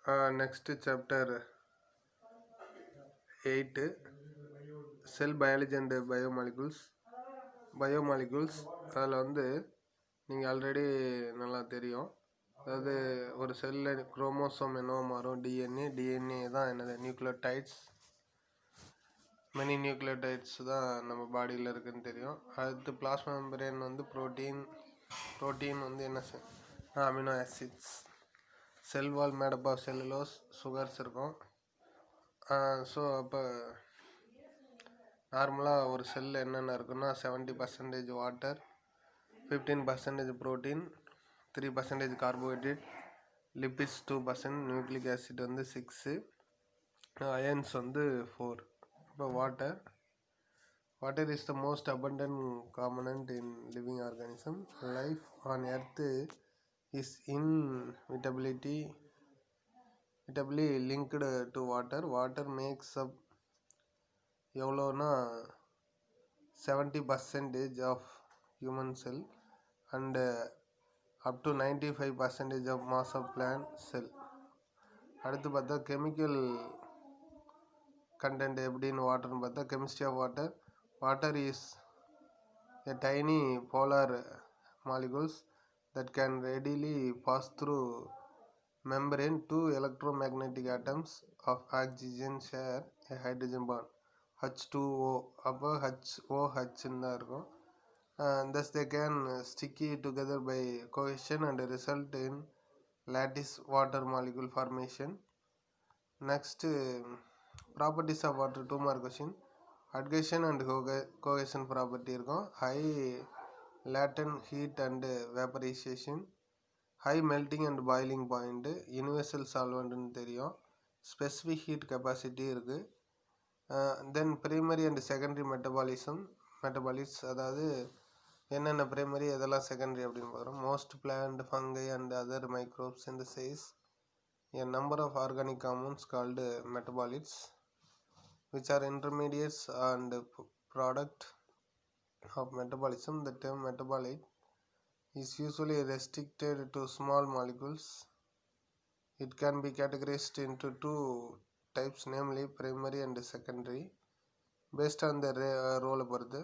Next chapter 8 Cell Biology and Biomolecules. அதில் வந்து நீங்கள் ஆல்ரெடி நல்லா தெரியும். அதாவது ஒரு செல்லில் குரோமோசோம் என்னவோ மாறும், டிஎன்ஏ தான் என்னது நியூக்ளியோடைட்ஸ். மெனி நியூக்ளியோடைட்ஸ் தான் நம்ம பாடியில் இருக்குதுன்னு தெரியும். அடுத்து பிளாஸ்மா மெம்பரேன் வந்து ப்ரோட்டீன் வந்து என்ன amino acids. Cell wall made up of cellulose, sugars இருக்கும். ஸோ அப்போ நார்மலாக ஒரு செல்லில் என்னென்ன இருக்குன்னா 70% water, 15% protein, 3% carbohydrate, lipids 2%, nucleic acid வந்து 6, அயன்ஸ் வந்து 4. இப்போ water is the most abundant component in living organism. Life on earth is inevitably linked to water. Water makes up எவ்வளோனா 70% of human cell and up to 95% of mass of plant cell. அடுத்து பார்த்தா chemical content எப்படின்னு வாட்டர்னு பார்த்தா chemistry of water is a tiny polar molecules that can readily pass through membrane. Two electromagnetic atoms of oxygen share a hydrogen bond, H2O. அப்போ HOH தான் இருக்கும். Thus they can sticky together by cohesion and result in lattice water molecule formation. Next, properties of water, 2 mark question. Adhesion and cohesion property இருக்கும். High latent heat and vaporization, high melting and boiling point, universal solventன்னு தெரியும், specific heat capacity இருக்குது. தென் primary and secondary metabolites, அதாவது என்னென்ன primary எதெல்லாம் secondary அப்படின்னு பார்க்குறோம். Most plant, fungi and other microbes synthesise a number of organic compounds called metabolites, which are intermediates and product of metabolism. The term metabolite is usually restricted to small molecules. It can be categorized into 2 types, namely primary and secondary, based on the role of the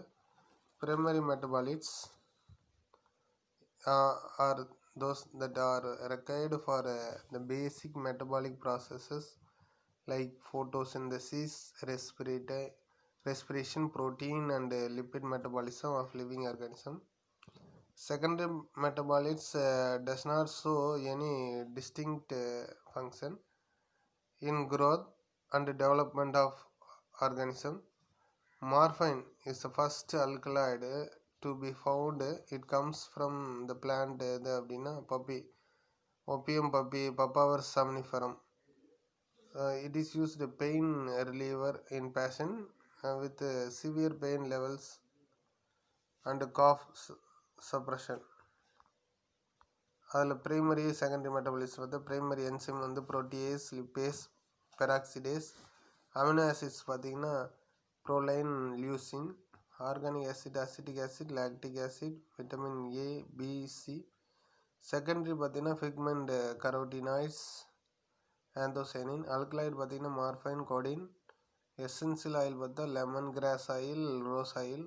primary metabolites are those that are required for the basic metabolic processes like photosynthesis, respiration, protein and lipid metabolism of living organism. Secondary metabolites does not show any distinct function in growth and development of organism. Morphine is the first alkaloid to be found. It comes from the plant அப்படின்னா poppy, Opium poppy, Papaver somniferum. It is used pain reliever in patient with severe pain levels and cough suppression. அதில் primary secondary metabolism பார்த்தா primary enzyme வந்து protease, lipase, peroxidase. Amino acids பார்த்திங்கன்னா proline, leucine. Organic acid, acetic acid, lactic acid, vitamin A, B, C. Secondary பார்த்திங்கன்னா pigment, carotenoids, anthocyanin. Alkaloid பார்த்திங்கன்னா morphine, codeine. Essential oil பார்த்தா lemon grass oil, rose oil.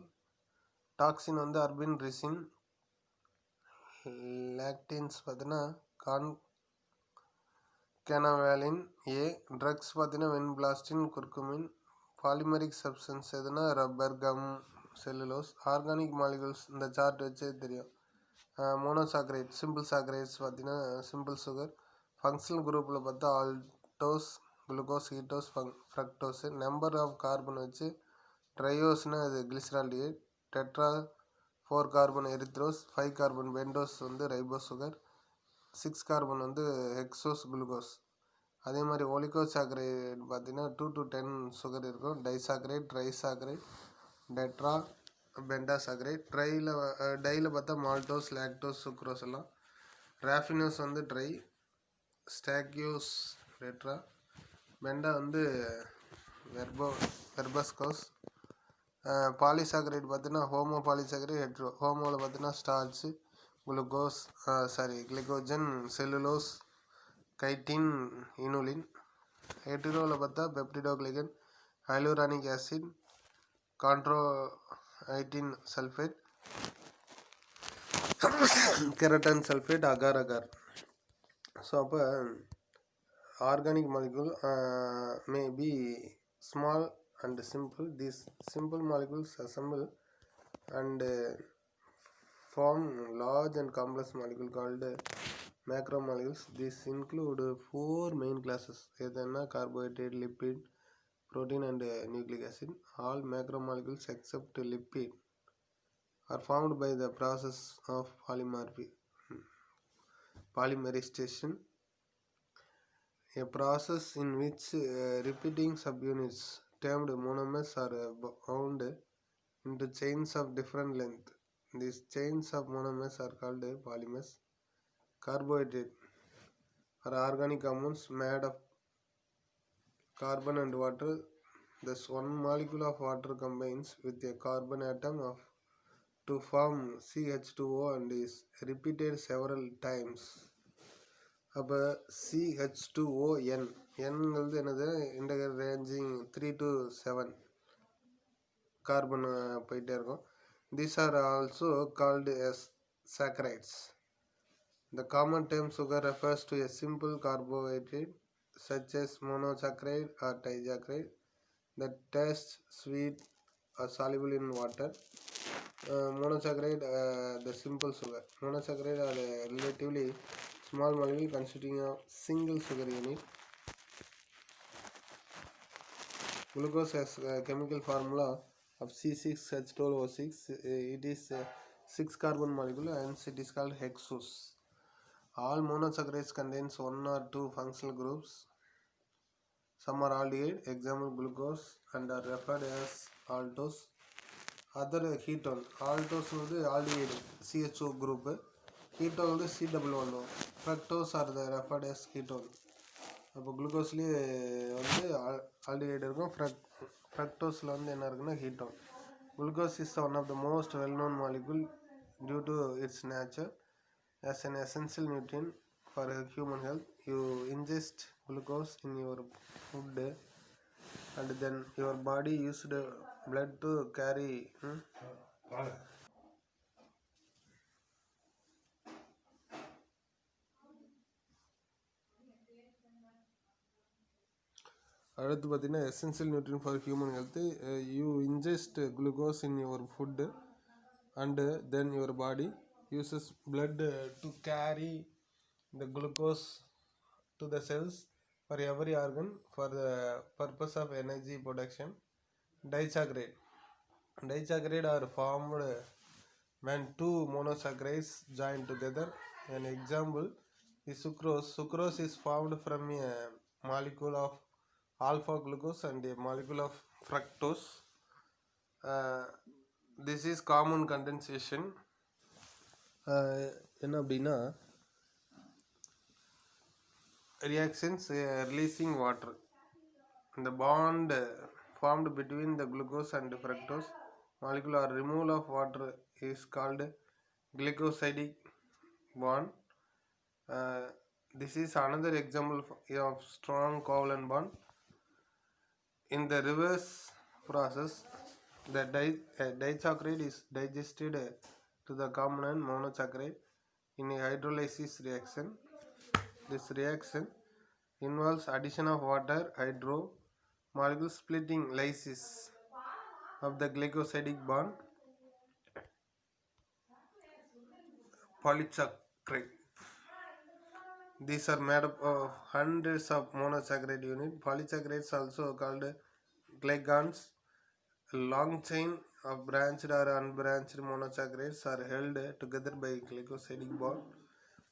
Toxin வந்து அர்பின், ricin. Lectins பார்த்தீங்கன்னா concanavalin A. Drugs பார்த்தீங்கன்னா vinblastine, curcumin. Polymeric substance எதுனா rubber, gum, cellulose. Organic molecules இந்த chart வச்சே தெரியும். மோனோசாக்கரைட், சிம்பிள் சாக்கரைட்ஸ் பார்த்தீங்கன்னா சிம்பிள் சுகர். ஃபங்க்ஷனல் குரூப்பில் பார்த்தா aldose, glucose, ketose, fructose. Number of carbon வச்சு ட்ரையோஸ்னால் அது glyceraldehyde. Tetra 4 carbon erythrose, 5 carbon pentose வந்து ரைபோஸ் சுகர், 6 கார்பன் வந்து ஹெக்ஸோஸ் குளுக்கோஸ். அதே மாதிரி ஒலிகோசாக்கரைட் பார்த்தீங்கன்னா 2 to 10 சுகர் இருக்கும். Disaccharide, trisaccharide, tetra, pentasaccharide. டையில் பார்த்தா மால்டோஸ், லாக்டோஸ், சுக்ரோஸ் எல்லாம். ராஃபினோஸ் வந்து ட்ரை, ஸ்டாக்கியோஸ் டெட்ரா. பெண்டா வந்து வெர்பஸ்கோஸ். பாலிசாக்கரைட் பார்த்தீங்கன்னா ஹோமோ பாலிசாக்கரைட், ஹெட்ரோ. ஹோமோவில் பார்த்தீங்கன்னா starch, glucose, glycogen, cellulose, chitin, inulin. ஹெட்டிரோவில் பார்த்தா peptidoglycan, hyaluronic acid, chondroitin sulphate, keratan sulphate, agar agar. So அப்போ organic molecule may be small and simple. These simple molecules assemble and form large and complex molecule called macromolecules. These include four main classes: carbohydrate, lipid, protein and nucleic acid. All macromolecules except lipid are formed by the process of polymerization, a process in which repeating subunits termed monomers are bound into chains of different length. These chains of monomers are called polymers. Carbohydrate are organic compounds made of carbon and water. Thus, one molecule of water combines with a carbon atom to form CH2O and is repeated several times. அப்போ CH2ON என்கிறது என்னது, integer ranging 3 to 7 carbon போயிட்டே இருக்கும். These are also called as saccharides. The common term sugar refers to a simple carbohydrate such as monosaccharide or disaccharide that tastes sweet or soluble in water. Monosaccharide, the simple sugar. Monosaccharide are relatively small molecule consisting of single sugar unit. Glucose has a chemical formula of C6H12O6. It is a 6 carbon molecule and it is called hexose. All monosaccharides contains one or two functional groups. Some are aldehyde, example glucose, and are referred as aldose. Other ketone. Aldose is aldehyde, CHO group. Ketone is C11. Fructose are referred as ketone. அப்போ குளுக்கோஸ்லேயே வந்து aldehyde இருக்கும், ஃப்ரக்டோஸில் வந்து என்ன இருக்குன்னா ketone. Glucose is one of the most well known molecule due to its nature as an essential nutrient for human health. You ingest glucose in your food and then your body used blood to carry அடுத்து பார்த்தீங்கன்னா essential nutrient for human health. You ingest glucose in your food and then your body uses blood to carry the glucose to the cells for every organ for the purpose of energy production. Disaccharide are formed when two monosaccharides join together. An example is sucrose. Sucrose is formed from a molecule of alpha glucose and a molecule of fructose. This is common condensation. என்ன அப்படின்னா reactions releasing water. The bond formed between the glucose and fructose molecule or removal of water is called glycosidic bond. This is another example of strong covalent bond. In the reverse process, the disaccharide is digested to the component monosaccharide in a hydrolysis reaction. This reaction involves addition of water, hydro molecule splitting lysis of the glycosidic bond, polysaccharide. These are made up of hundreds of monosaccharide units. Polysaccharides, also called glycans, a long chain of branched or unbranched monosaccharides, are held together by glycosidic bond.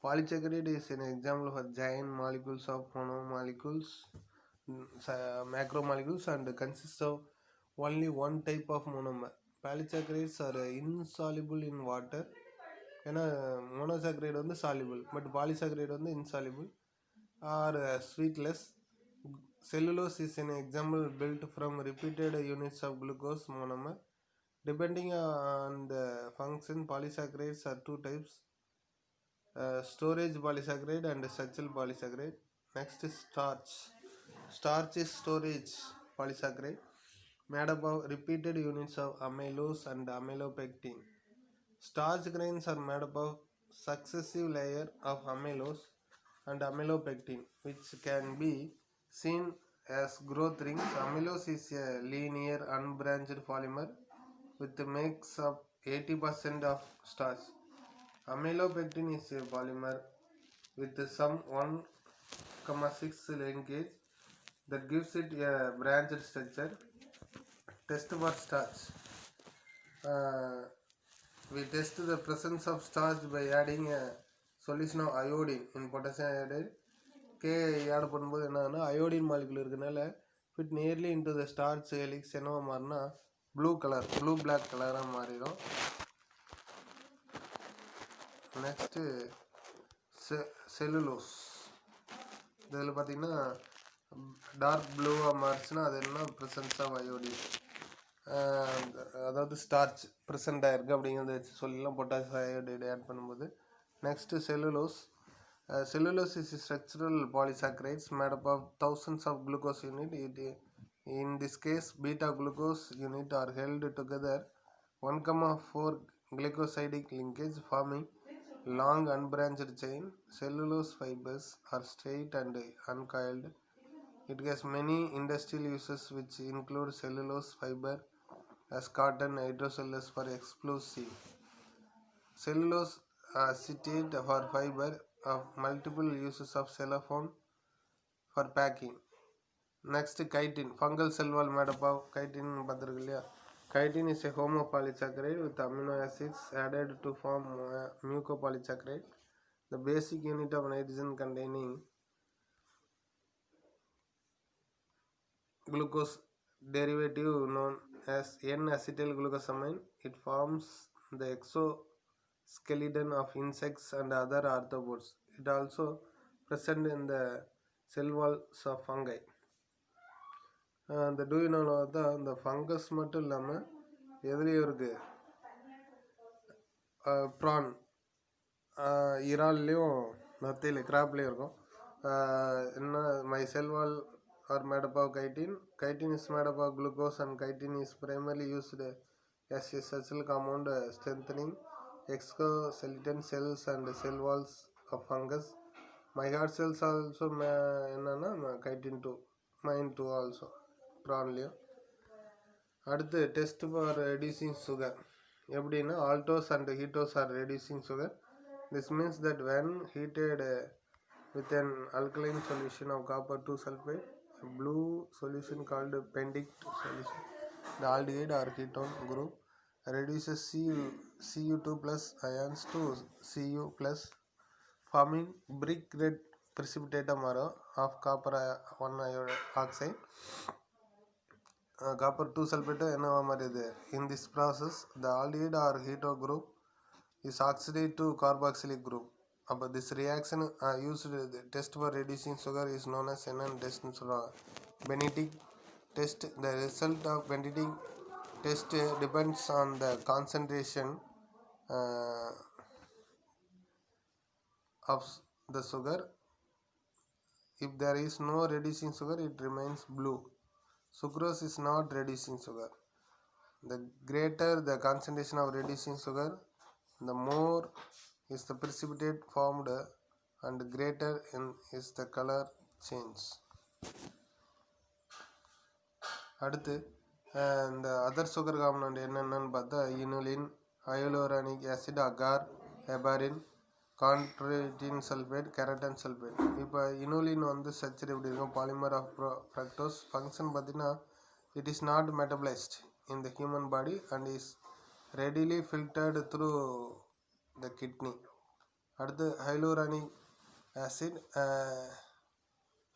Polysaccharide is an example of giant molecules of monomolecules, macromolecules, and consists of only one type of monomer. Polysaccharides are insoluble in water. ஏன்னா monosaccharide வந்து soluble, but polysaccharide வந்து insoluble or sweetless. Cellulose is an example built from repeated units of glucose monomer. Depending on the function, polysaccharides are two types: storage polysaccharide and structural polysaccharide. Next is starch. Starch is storage polysaccharide made up of repeated units of amylose and amylopectin. Starch grains are made up of successive layer of amylose and amylopectin, which can be seen as growth rings. Amylose is a linear unbranched polymer with makes up 80% of starch. Amylopectin is a polymer with some 1,6 linkage that gives it a branched structure. Test for starch. Uh, we test the presence of starch by adding a solution of iodine in potassium iodide. Add பண்ணும்போது என்னன்னா iodine molecule இருக்கனால fit nearly into the starch helix என்னவா மாறினா blue black கலராக மாறிடும். Next cellulose. இதில் பார்த்திங்கன்னா dark ப்ளூவாக மாறிச்சுன்னா அது என்ன ப்ரெசன்ஸ் ஆஃப் அயோடின், அதாவது ஸ்டார்ச் ப்ரெசென்ட் ஆகிருக்கு அப்படிங்கிறத வச்சு சொல்லலாம் பொட்டாசியம் அயோடைடு ஆட் பண்ணும்போது. Next cellulose. Cellulose is structural polysaccharides made up of thousands of glucose units. In this case, beta glucose units are held together 1,4 glycosidic linkage, forming long unbranched chain. Cellulose fibers are straight and uncoiled. It has many industrial uses which include cellulose fiber as cotton, hydrocellulose for explosive, cellulose acetate for fiber of multiple uses of cellophane for packing. Next, chitin. Fungal cell wall made up of chitin. Chitin is a homopolysaccharide with amino acids added to form mucopolysaccharide. The basic unit of nitrogen containing glucose derivative known as N-acetylglucosamine. It forms the exoskeleton of insects and other arthropods. It also present in the cell walls of fungi. இந்த டூயினோவில் தான் இந்த fungus மட்டும் இல்லாமல் எதுலேயும் இருக்குது. PRAN, இறால்லையும் நத்தையில் கிராப்லேயும் இருக்கும். என்ன my sell wall are made up of chitin. Chitin is made up of glucose and chitin is primarily used as a structural compound strengthening exoskeleton cells and cell walls of fungus. My heart cells also என்னன்னா chitin 2, mine 2 also ப்ரான்லேயும். அடுத்து test for reducing sugar. எப்படின்னா aldose and ketose are reducing sugar. This means that when heated with an alkaline solution of copper 2 sulfate, a blue solution called Pendict solution, the aldehyde or ketone group reduces Cu2 plus ions to Cu plus, forming brick red precipitatum of copper 1 oxide. Copper 2 sulfate என்னவா மாறியது. In this process, the aldehyde or heto group is oxidized to carboxylic group. But this reaction used test for reducing sugar is known as NN test. Benedict test. The result of Benedict test depends on the concentration of the sugar. If there is no reducing sugar, it remains blue. Sucrose is not reducing sugar. The greater the concentration of reducing sugar, the more is the precipitate formed and greater is the color change. அடுத்து இந்த other sugar component என்னென்னு பார்த்தா inulin, hyaluronic acid, agar, heparin, chondroitin sulphate, keratan sulphate. இப்போ inulin வந்து structure எப்படி இருக்கும், polymer of fructose. Function பார்த்தீங்கன்னா it is not metabolised in the human body and is readily filtered through the kidney. அடுத்து hyaluronic acid,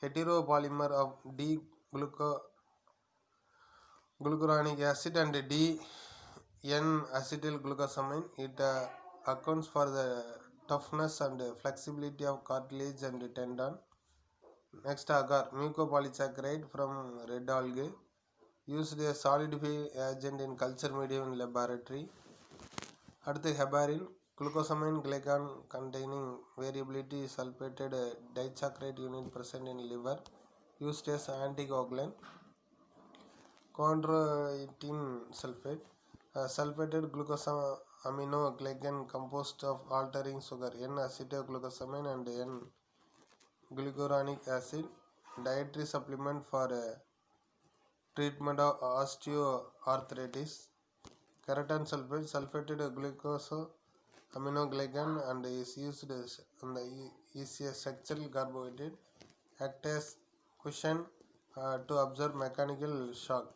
heteropolymer of D-glucuronic acid and D-N-acetylglucosamine. It accounts for the toughness and flexibility of cartilage and tendon. Next, agar, mucopolysaccharide from red algae, used a solidifying agent in culture medium in laboratory. அடுத்து heparin, Glucosamine glycan containing variability sulfated disaccharide unit present in liver used as anticoagulant. Chondroitin sulfate, sulfated glucosaminoglycan composed of altering sugar N-acetylglucosamine and N-glucuronic acid. Dietary supplement for treatment of osteoarthritis. Keratin sulfate, sulfated glucosaminoglycan and is used as is a structural carbohydrate, act as cushion to absorb mechanical shock.